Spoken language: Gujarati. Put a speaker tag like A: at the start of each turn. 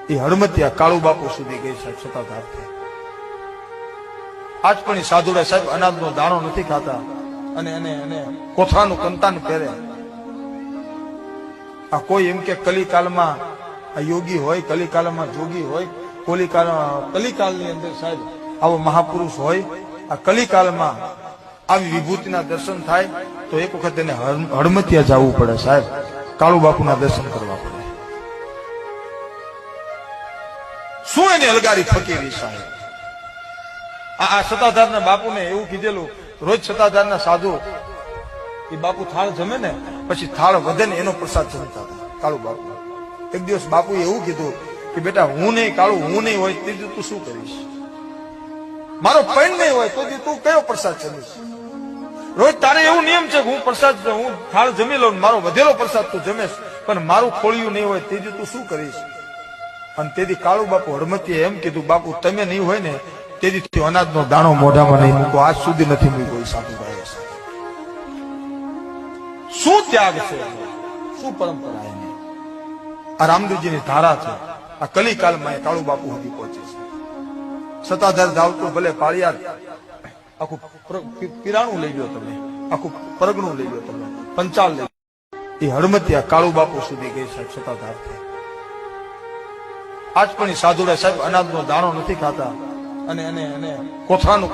A: એ હડમતિયા કાળુ બાપુ સુધી ગઈ સાહેબ સતાધારથી. આજ પણ એ સાધુડા સાહેબ અનાજનો દાણો નથી ખાતા અને એને કોથળાનું કંતાન પહેરે. આ કોઈ એમ કે કલિકાલમાં આ યોગી હોય, કલિકાલમાં જોગી હોય, કલિકાલની અંદર સાહેબ આવો મહાપુરુષ હોય. આ કલિકાલમાં આવી વિભૂતિના દર્શન થાય તો એક વખત એને હડમતિયા જવું પડે સાહેબ, કાળુ બાપુના દર્શન કરવા પડે. શું એની અલગારી ફકીરી સાહેબ. આ સતાધારના બાપુને એવું કીધેલું, રોજ સતાધારના સાધુ એ બાપુ થાળ જમે ને પછી થાળ વધે ને એનો પ્રસાદ જમતા હતા કાળુ બાપુ. એક દિવસ બાપુએ એવું કીધું કે બેટા હું નહીં કાળુ, હું નહીં હોય તે તું શું કરીશ? મારો પૈણ નહીં હોય તો તું કયો પ્રસાદ જમીશ? રોજ તારે એવું નિયમ છે કે હું થાળ જમી લઉં, મારો વધેલો પ્રસાદ તું જમેશ, પણ મારું ખોળિયું નહીં હોય તે તું શું કરીશ? અને તેથી કાળુ બાપુ હડમતીએ એમ કીધું, બાપુ તમે નહીં હોય ને તેથી અનાજનો દાણો મોઢામાં નહીં મૂકો. આજ સુધી નથી મૂક્યો. સાધુભાઈ શું ત્યાગ છે, શું પરંપરા એની. આ રામદેવજીની ધારા છે. આ કલિકાલમાં એ કાળુ બાપુ સુધી પહોંચે છે. સતાધાર ધાવતું ભલે પાળિયાદ આખું પીરાણું લઈ ગયો તમે, આખું પરગણું લઈ ગયો તમે, પંચાલ લઈ ગયો. એ હડમતિયા કાળુ બાપુ સુધી ગઈ સાહેબ સતાધારથી. આજ પણ એ સાધુડા સાહેબ અનાજનો દાણો નથી ખાતા અને કોથળાનું